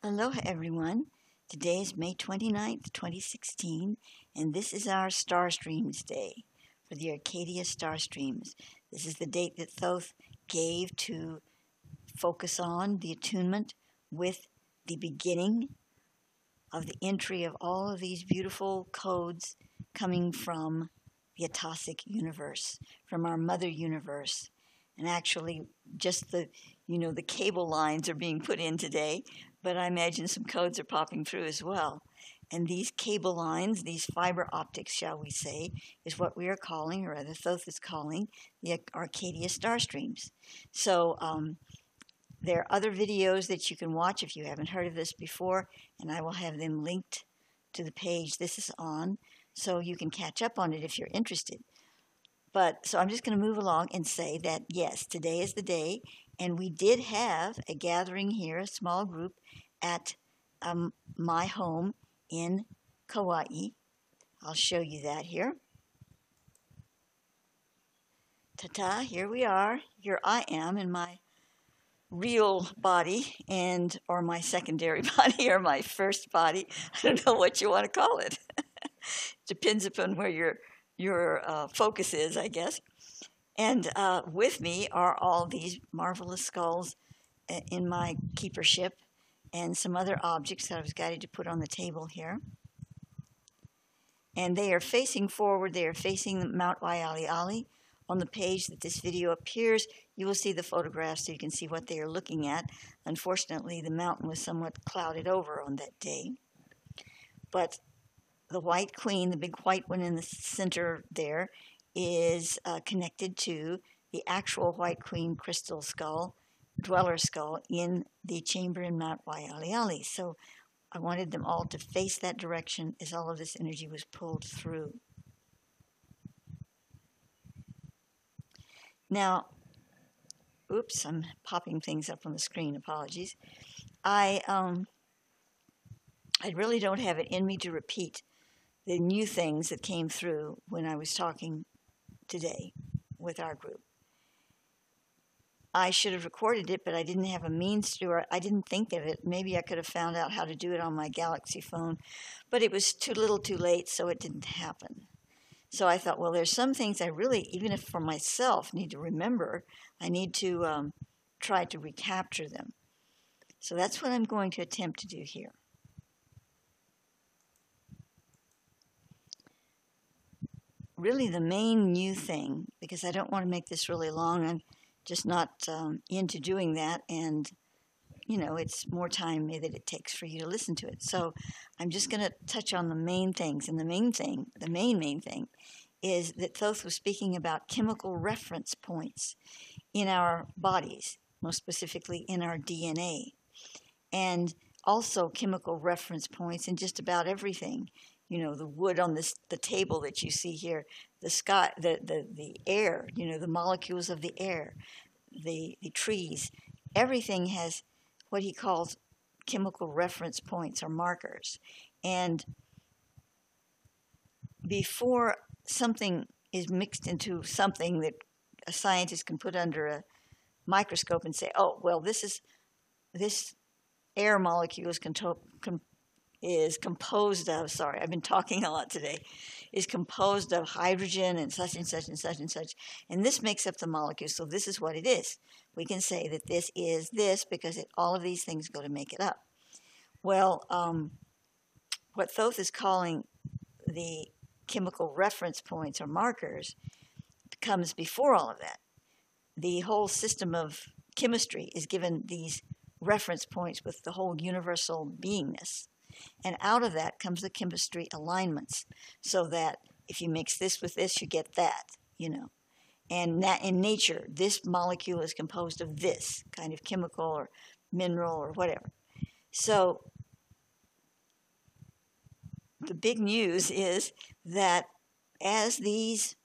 Aloha everyone. Today is May 29th, 2016, and this is our Starstreams Day for the Arcadia Starstreams. This is the date that Thoth gave to focus on the attunement with the beginning of the entry of all of these beautiful codes coming from the Atosic universe, from our mother universe. And actually, just the cable lines are being put in today, but I imagine some codes are popping through as well. And these cable lines, these fiber optics, shall we say, is what we are calling, or rather Thoth is calling, the Arcadia Starstreams. So there are other videos that you can watch if you haven't heard of this before, and I will have them linked to the page this is on, so you can catch up on it if you're interested. But so I'm just going to move along and say that, yes, today is the day, and we did have a gathering here, a small group, at my home in Kauai. I'll show you that here. Ta-ta, here we are. Here I am in my real body, or my secondary body, or my first body. I don't know what you want to call it. Depends upon where your focus is, I guess. And with me are all these marvelous skulls in my keeper ship and some other objects that I was guided to put on the table here. And they are facing forward. They are facing Mount Waialeale. On the page that this video appears, you will see the photographs so you can see what they are looking at. Unfortunately, the mountain was somewhat clouded over on that day. But the White Queen, the big white one in the center there, is connected to the actual White Queen crystal skull, dweller skull, in the chamber in Mount Waialeale. So I wanted them all to face that direction as all of this energy was pulled through. Now, oops, I'm popping things up on the screen, apologies. I really don't have it in me to repeat the new things that came through when I was talking today with our group. I should have recorded it, but I didn't have a means to, or I didn't think of it. Maybe I could have found out how to do it on my Galaxy phone, but it was too little too late, so it didn't happen. So I thought, well, there's some things I really, even if for myself, need to remember. I need to try to recapture them. So that's what I'm going to attempt to do here. Really the main new thing, because I don't want to make this really long, I'm just not into doing that, and it's more time that it takes for you to listen to it. So I'm just going to touch on the main things, and the main thing is that Thoth was speaking about chemical reference points in our bodies, most specifically in our DNA, and also chemical reference points in just about everything. The wood on the table that you see here, the sky, the air, the molecules of the air, the trees, everything has what he calls chemical reference points or markers. And before something is mixed into something that a scientist can put under a microscope and say, oh, well, this air molecule is composed of, sorry, I've been talking a lot today, is composed of hydrogen and such and such and such and such, and this makes up the molecule, so this is what it is. We can say that this is this because all of these things go to make it up. Well, what Thoth is calling the chemical reference points or markers comes before all of that. The whole system of chemistry is given these reference points with the whole universal beingness. And out of that comes the chemistry alignments, so that if you mix this with this, you get that, And in nature, this molecule is composed of this kind of chemical or mineral or whatever. So the big news is that as these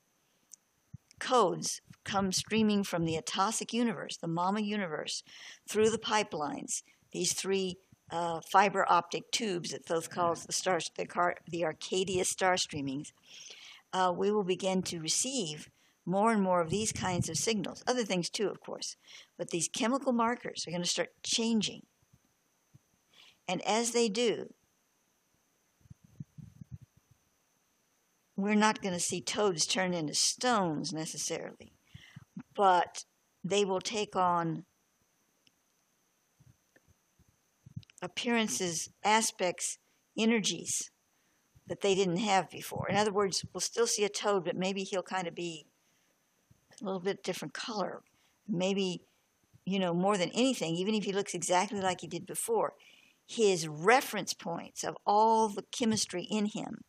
codes come streaming from the Atosic universe, the Mama universe, through the pipelines, these three fiber optic tubes that Thoth calls the Arcadia Starstreamings, we will begin to receive more and more of these kinds of signals. Other things too, of course. But these chemical markers are going to start changing. And as they do, we're not going to see toads turn into stones necessarily, but they will take on appearances, aspects, energies that they didn't have before. In other words, we'll still see a toad, but maybe he'll kind of be a little bit different color. Maybe, more than anything, even if he looks exactly like he did before, his reference points of all the chemistry in him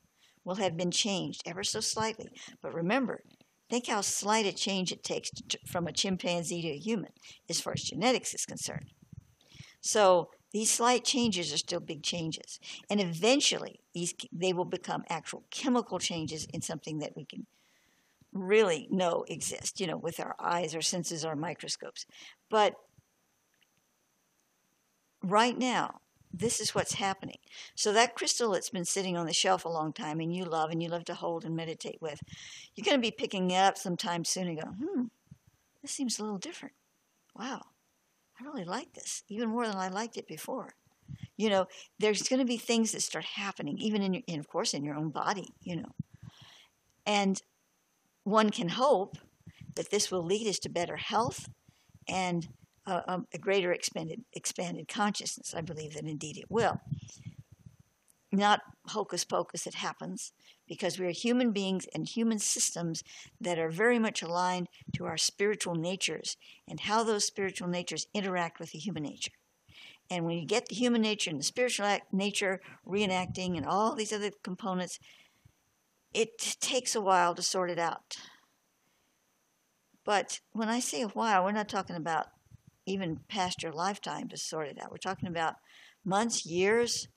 will have been changed ever so slightly. But remember, think how slight a change it takes from a chimpanzee to a human as far as genetics is concerned. So these slight changes are still big changes. And eventually, they will become actual chemical changes in something that we can really know exist, with our eyes, our senses, our microscopes. But right now, this is what's happening. So that crystal that's been sitting on the shelf a long time and you love to hold and meditate with, you're going to be picking it up sometime soon and go, this seems a little different. Wow, I really like this, even more than I liked it before. There's going to be things that start happening, even of course, in your own body, And one can hope that this will lead us to better health and a greater expanded consciousness. I believe that indeed it will. Not hocus pocus, it happens because we are human beings and human systems that are very much aligned to our spiritual natures and how those spiritual natures interact with the human nature. And when you get the human nature and the spiritual nature reenacting and all these other components, it takes a while to sort it out. But when I say a while, we're not talking about even past your lifetime to sort it out. We're talking about months, years,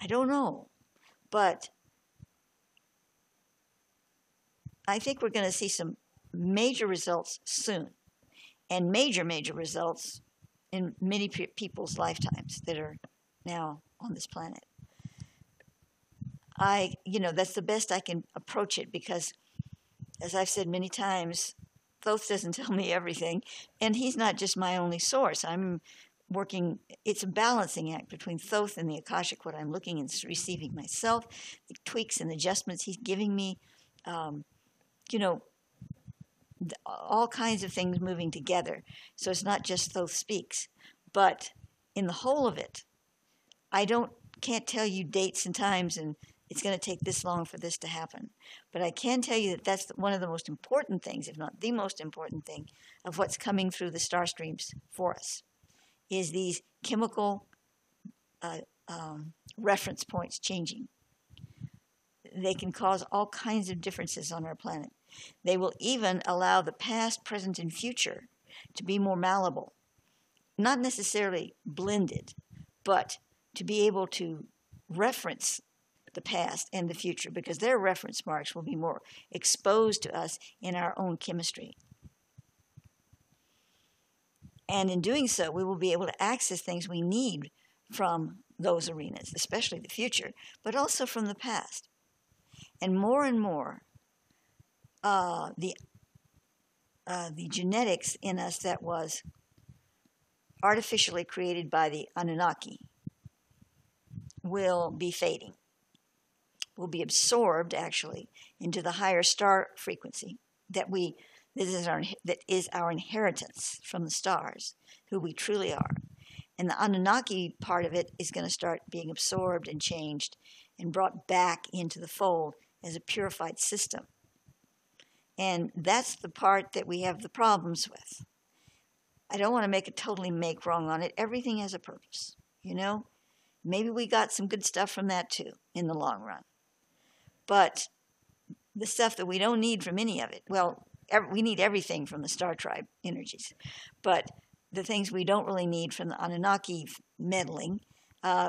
I don't know. But I think we're going to see some major results soon, and major results in many people's lifetimes that are now on this planet. That's the best I can approach it because, as I've said many times, Thoth doesn't tell me everything, and he's not just my only source. I'm working, it's a balancing act between Thoth and the Akashic, what I'm looking and receiving myself, the tweaks and adjustments he's giving me, all kinds of things moving together. So it's not just Thoth speaks, but in the whole of it, can't tell you dates and times and it's going to take this long for this to happen. But I can tell you that that's one of the most important things, if not the most important thing, of what's coming through the star streams for us, is these chemical reference points changing. They can cause all kinds of differences on our planet. They will even allow the past, present, and future to be more malleable. Not necessarily blended, but to be able to reference the past and the future, because their reference marks will be more exposed to us in our own chemistry. And in doing so, we will be able to access things we need from those arenas, especially the future, but also from the past. And more, the genetics in us that was artificially created by the Anunnaki will be fading, will be absorbed actually into the higher star frequency that is our inheritance from the stars, who we truly are. And the Anunnaki part of it is going to start being absorbed and changed and brought back into the fold as a purified system. And that's the part that we have the problems with. I don't want to totally make wrong on it. Everything has a purpose, Maybe we got some good stuff from that too in the long run. But the stuff that we don't need from any of it, we need everything from the star tribe energies. But the things we don't really need from the Anunnaki meddling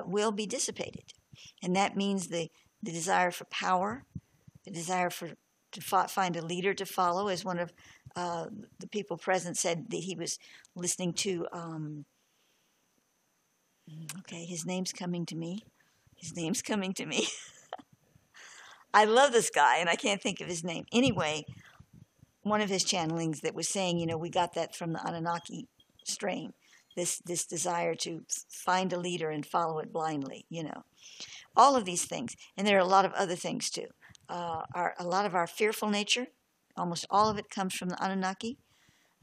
will be dissipated. And that means the desire for power, the desire to find a leader to follow, as one of the people present said that he was listening to, his name's coming to me. I love this guy, and I can't think of his name. Anyway, one of his channelings that was saying, we got that from the Anunnaki strain, this desire to find a leader and follow it blindly, all of these things. And there are a lot of other things too. A lot of our fearful nature, almost all of it comes from the Anunnaki.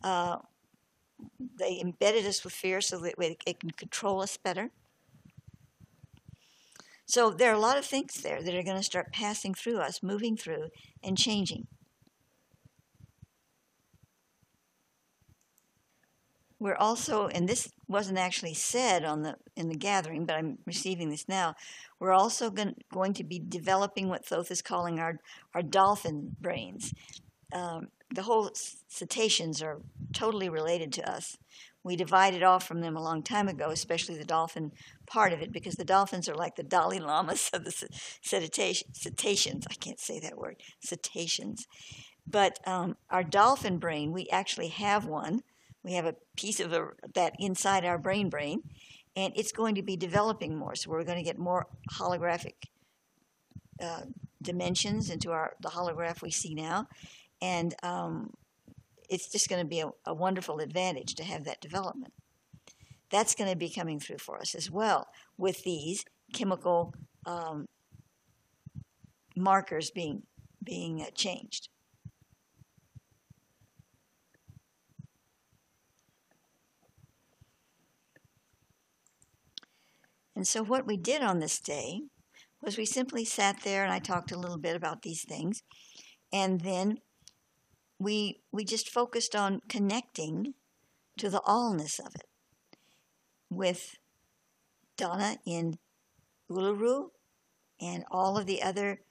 They embedded us with fear so that it can control us better. So there are a lot of things there that are going to start passing through us, moving through, and changing. We're also, and this wasn't actually said in the gathering, but I'm receiving this now, we're also going to be developing what Thoth is calling our dolphin brains. The whole cetaceans are totally related to us. We divided off from them a long time ago, especially the dolphin part of it, because the dolphins are like the Dalai Lamas of the cetaceans. I can't say that word, cetaceans. But our dolphin brain, we actually have one. We have a piece of that inside our brain, and it's going to be developing more. So we're going to get more holographic dimensions into the holograph we see now. And it's just going to be a wonderful advantage to have that development. That's going to be coming through for us as well, with these chemical markers being changed. And so what we did on this day was we simply sat there and I talked a little bit about these things, and then we just focused on connecting to the allness of it with Donna in Uluru and all of the other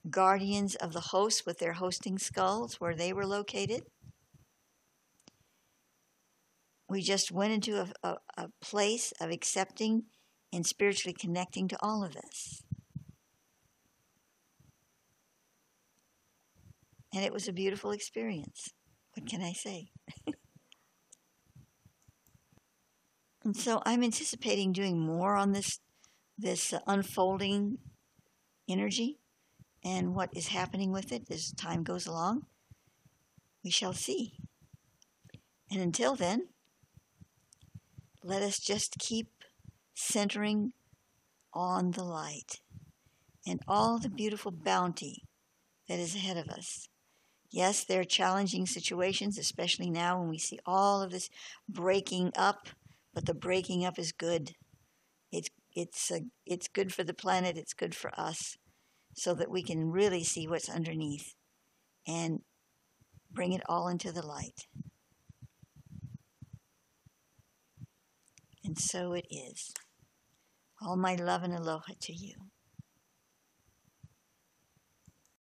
guardians of the hosts with their hosting skulls where they were located. We just went into a place of accepting and spiritually connecting to all of this. And it was a beautiful experience. What can I say? And so I'm anticipating doing more on this unfolding energy and what is happening with it as time goes along. We shall see. And until then, let us just keep centering on the light and all the beautiful bounty that is ahead of us. Yes, there are challenging situations, especially now when we see all of this breaking up, but the breaking up is good. It's good for the planet, it's good for us, so that we can really see what's underneath and bring it all into the light. And so it is. All my love and aloha to you.